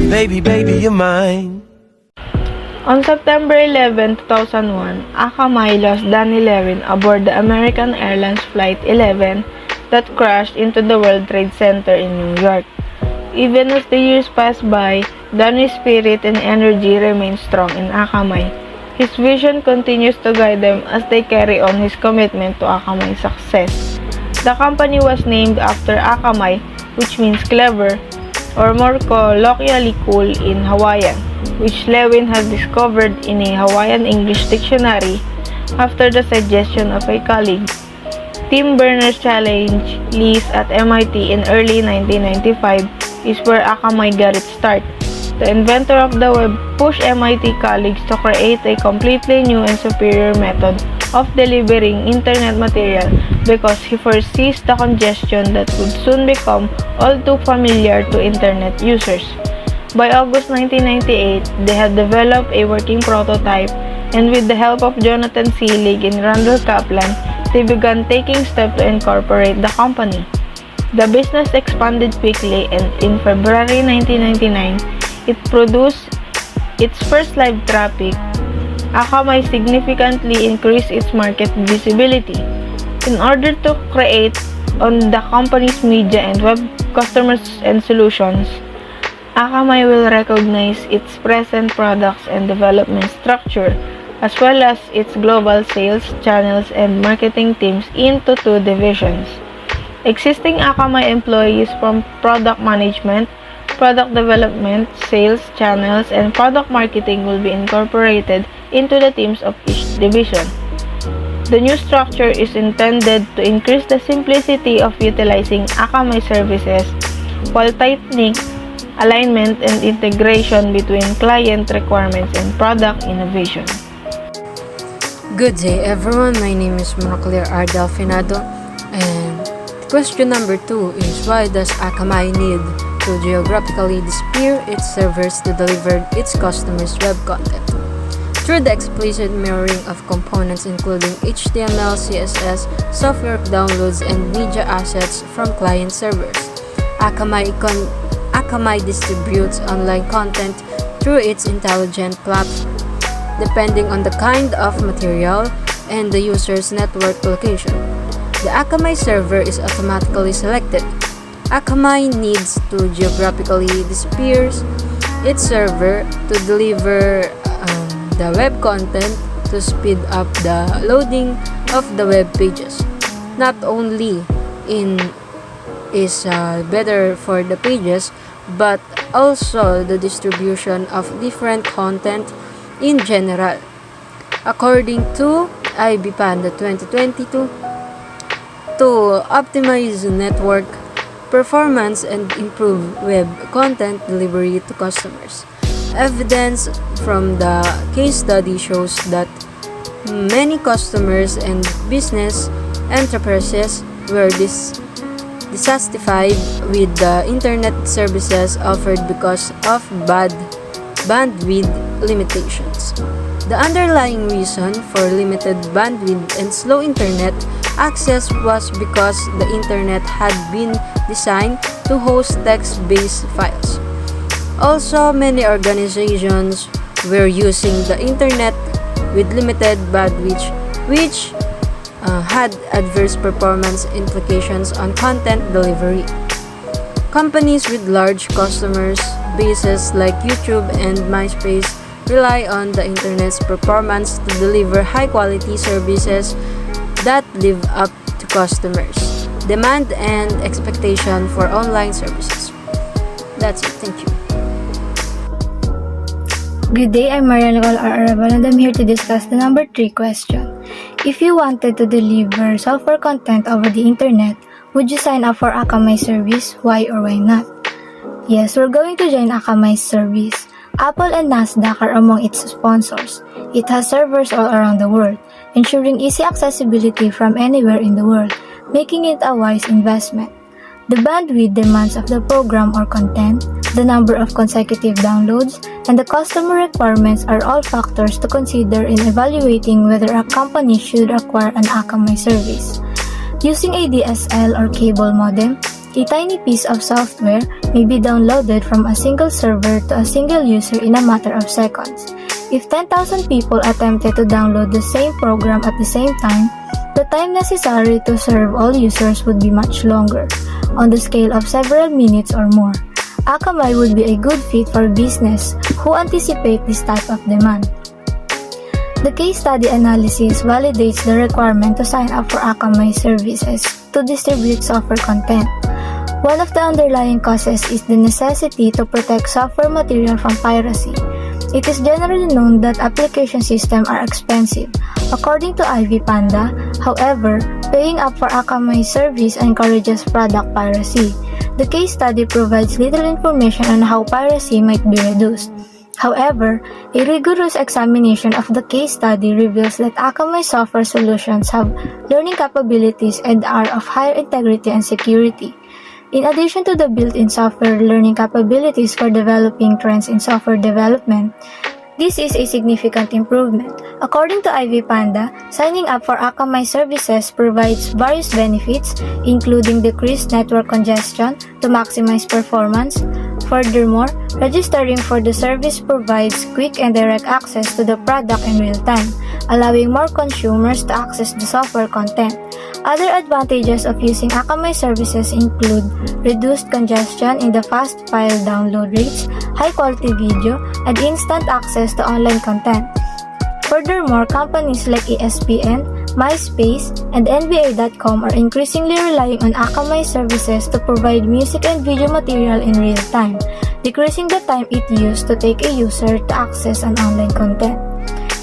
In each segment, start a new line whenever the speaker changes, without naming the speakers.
Baby, baby, you're mine.
On September 11, 2001, Akamai lost Danny Levin aboard the American Airlines Flight 11 that crashed into the World Trade Center in New York. Even as the years pass by, Danny's spirit and energy remain strong in Akamai. His vision continues to guide them as they carry on his commitment to Akamai's success. The company was named after Akamai, which means clever, or more colloquially cool in Hawaiian, which Levin has discovered in a Hawaiian English dictionary after the suggestion of a colleague. Tim Berners Challenge Lease at MIT in early 1995 is where Akamai got its start. The inventor of the web pushed MIT colleagues to create a completely new and superior method of delivering internet material because he foresees the congestion that would soon become all too familiar to internet users. By August 1998, they had developed a working prototype, and with the help of Jonathan Seelig and Randall Kaplan, they began taking steps to incorporate the company. The business expanded quickly, and in February 1999, it produced its first live traffic. Akamai significantly increased its market visibility. In order to create on the company's media and web customers and solutions, Akamai will recognize its present products and development structure, as well as its global sales channels and marketing teams into two divisions. Existing Akamai employees from product management, product development, sales channels, and product marketing will be incorporated into the teams of each division. The new structure is intended to increase the simplicity of utilizing Akamai services while tightening alignment and integration between client requirements and product innovation.
Good day everyone, my name is Mariel Delfinado, and question number 2 is, why does Akamai need to geographically disappear its servers to deliver its customers' web content? Through the explicit mirroring of components including HTML, CSS, software downloads, and media assets from client servers, Akamai distributes online content through its intelligent platform, depending on the kind of material and the user's network location. The Akamai server is automatically selected. Akamai needs to geographically disappear its server to deliver the web content to speed up the loading of the web pages. Not only is better for the pages, but also the distribution of different content in general. According to IB Panda 2022, to optimize network performance and improve web content delivery to customers. Evidence from the case study shows that many customers and business enterprises were dissatisfied with the internet services offered because of bad bandwidth limitations. The underlying reason for limited bandwidth and slow internet access was because the internet had been designed to host text-based files. Also, many organizations were using the internet with limited bandwidth, which had adverse performance implications on content delivery. Companies with large customers bases like YouTube and MySpace rely on the internet's performance to deliver high-quality services that live up to customers' demand and expectation for online services. That's it. Thank you.
Good day, I'm Mariel or Arevalo, and I'm here to discuss the number 3 question. If you wanted to deliver software content over the internet, would you sign up for Akamai service? Why or why not? Yes, we're going to join Akamai's service. Apple and Nasdaq are among its sponsors. It has servers all around the world, ensuring easy accessibility from anywhere in the world, making it a wise investment. The bandwidth demands of the program or content, the number of consecutive downloads, and the customer requirements are all factors to consider in evaluating whether a company should acquire an Akamai service. Using a DSL or cable modem, A tiny piece of software may be downloaded from a single server to a single user in a matter of seconds. If 10,000 people attempted to download the same program at the same time, the time necessary to serve all users would be much longer, on the scale of several minutes or more. Akamai would be a good fit for business who anticipate this type of demand. The case study analysis validates the requirement to sign up for Akamai services to distribute software content. One of the underlying causes is the necessity to protect software material from piracy. It is generally known that application systems are expensive. According to Ivy Panda, however, paying up for Akamai service encourages product piracy. The case study provides little information on how piracy might be reduced. However, a rigorous examination of the case study reveals that Akamai software solutions have learning capabilities and are of higher integrity and security. In addition to the built-in software learning capabilities for developing trends in software development, this is a significant improvement. According to Ivy Panda, signing up for Akamai services provides various benefits, including decreased network congestion to maximize performance. Furthermore, registering for the service provides quick and direct access to the product in real time, allowing more consumers to access the software content. Other advantages of using Akamai services include reduced congestion in the fast file download rates, high-quality video, and instant access to online content. Furthermore, companies like ESPN, MySpace, and NBA.com are increasingly relying on Akamai services to provide music and video material in real time, decreasing the time it used to take a user to access an online content.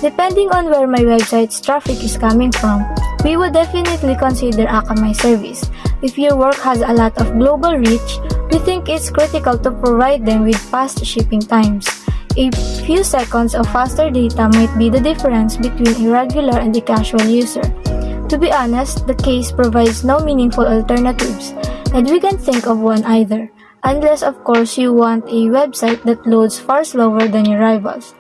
Depending on where my website's traffic is coming from, we would definitely consider Akamai service. If your work has a lot of global reach, we think it's critical to provide them with fast shipping times. A few seconds of faster data might be the difference between a regular and a casual user. To be honest, the case provides no meaningful alternatives, and we can't think of one either, unless of course you want a website that loads far slower than your rivals.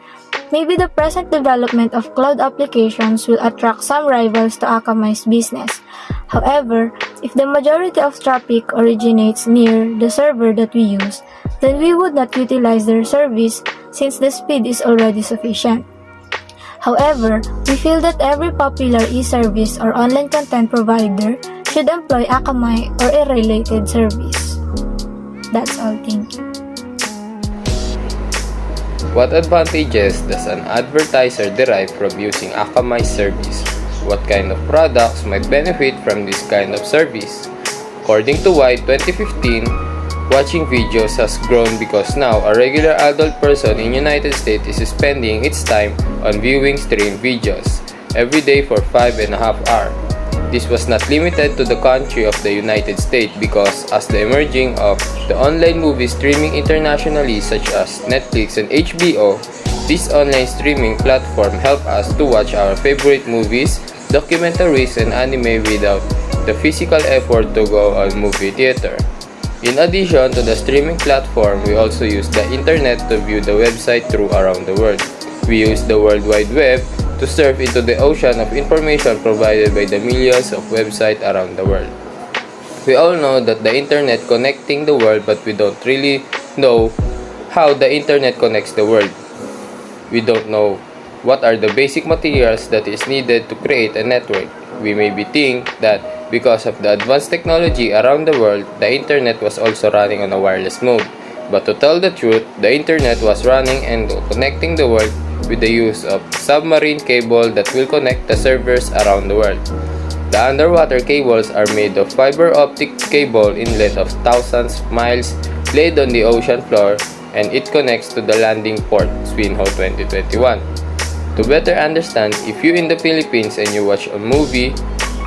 Maybe the present development of cloud applications will attract some rivals to Akamai's business. However, if the majority of traffic originates near the server that we use, then we would not utilize their service since the speed is already sufficient. However, we feel that every popular e-service or online content provider should employ Akamai or a related service. That's all, thank you.
What advantages does an advertiser derive from using Akamai service? What kind of products might benefit from this kind of service? According to White 2015, watching videos has grown because now a regular adult person in United States is spending its time on viewing streamed videos every day for 5.5 hours. This was not limited to the country of the United States because as the emerging of the online movie streaming internationally such as Netflix and HBO, this online streaming platform help us to watch our favorite movies, documentaries, and anime without the physical effort to go on movie theater. In addition to the streaming platform, we also use the internet to view the website through around the world. We use the World Wide Web to surf into the ocean of information provided by the millions of websites around the world. We all know that the internet connecting the world, but we don't really know how the internet connects the world. We don't know what are the basic materials that is needed to create a network. We maybe think that because of the advanced technology around the world, the internet was also running on a wireless mode. But to tell the truth, the internet was running and connecting the world with the use of submarine cable that will connect the servers around the world. The underwater cables are made of fiber optic cable in length of thousands of miles laid on the ocean floor, and it connects to the landing port, Swinho 2021. To better understand, if you in the Philippines and you watch a movie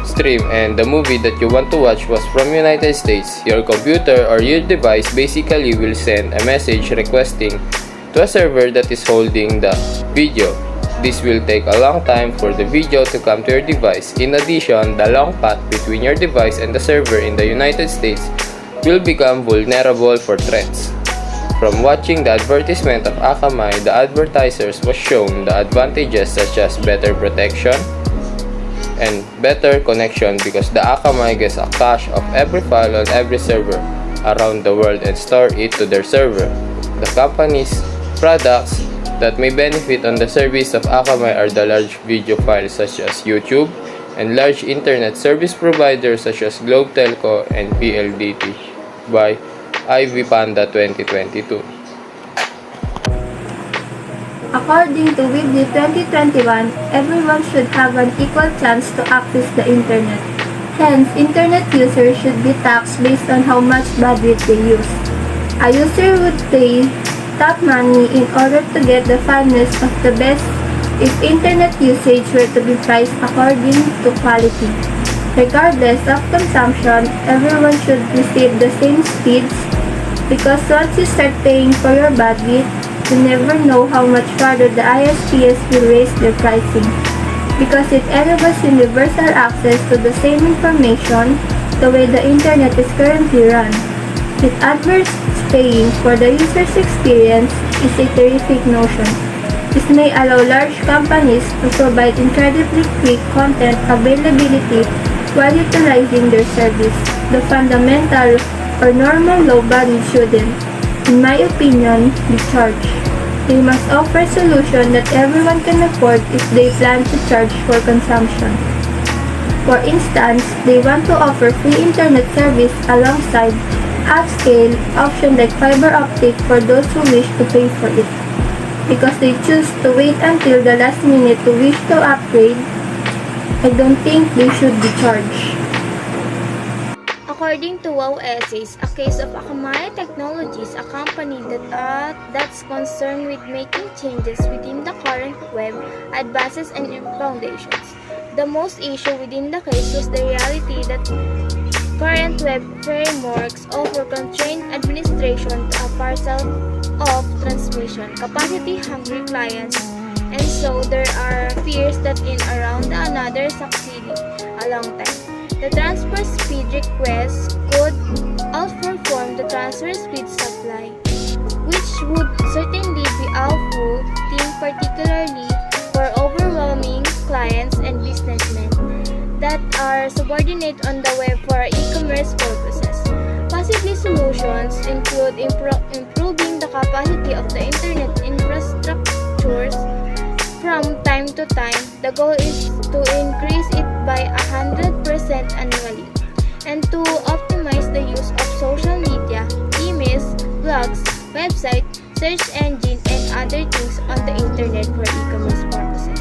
stream and the movie that you want to watch was from United States, your computer or your device basically will send a message requesting to a server that is holding the video. This will take a long time for the video to come to your device. In addition, the long path between your device and the server in the United States will become vulnerable for threats. From watching the advertisement of Akamai, the advertisers was shown the advantages such as better protection, and better connection because the Akamai gets a cache of every file on every server around the world and store it to their server. The company's products that may benefit on the service of Akamai are the large video files such as YouTube and large internet service providers such as Globe Telco and PLDT by Ivy Panda 2022.
According to Weebly 2021, everyone should have an equal chance to access the internet. Hence, internet users should be taxed based on how much bandwidth they use. A user would pay top money in order to get the finest of the best if internet usage were to be priced according to quality. Regardless of consumption, everyone should receive the same speeds because once you start paying for your bandwidth, you never know how much further the ISPs will raise their pricing. Because it enables universal access to the same information the way the internet is currently run. With adverse paying for the user's experience is a terrific notion. This may allow large companies to provide incredibly quick content availability while utilizing their service. The fundamental or normal low bandwidth shouldn't, in my opinion, be charged. They must offer a solution that everyone can afford if they plan to charge for consumption. For instance, they want to offer free internet service alongside upscale option like fiber optic for those who wish to pay for it. Because they choose to wait until the last minute to wish to upgrade, I don't think they should be charged.
According to WOW Essays, a case of Akamai Technologies, a company that's concerned with making changes within the current web advances and foundations. The most issue within the case was the reality that current web frameworks offer constrained administration to a parcel of transmission capacity-hungry clients, and so there are fears that in around another succeeding a long time. The transfer speed request could outperform the transfer speed supply, which would certainly be a helpful thing particularly for overwhelming clients and businessmen that are subordinate on the web for e-commerce purposes. Possibly solutions include improving the capacity of the internet infrastructures from time to time. The goal is to increase it by 100% annually, and to optimize the use of social media, emails, blogs, website, search engine, and other things on the internet for e-commerce purposes.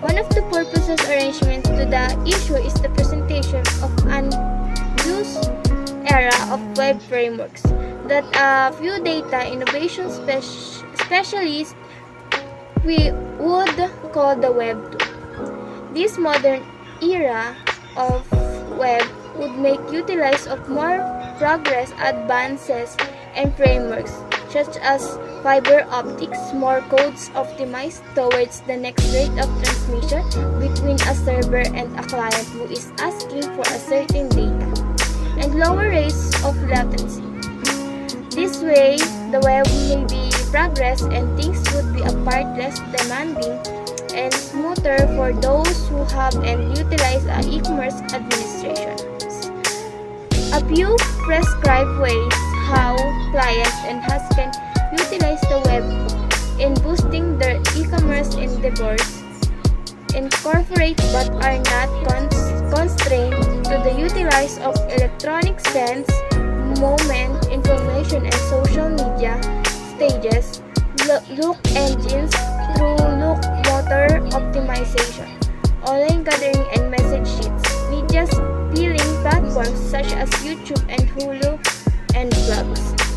One of the purposes arrangements to the issue is the presentation of an use era of web frameworks that a few data innovation specialists we would call the Web 2. This modern era of web would make utilize of more progress advances and frameworks such as fiber optics, more codes optimized towards the next rate of transmission between a server and a client who is asking for a certain data, and lower rates of latency. This way, the web may be progress and things would be a part less demanding and smoother for those who have and utilize e-commerce administration. A few prescribed ways how clients and hosts can utilize the web in boosting their e-commerce endeavors incorporate but are not constrained to the utilize of electronic sense, moment, information, and social media stages, look engines through look motor optimization, online gathering and message sheets, media spilling platforms such as YouTube and Hulu, and blogs.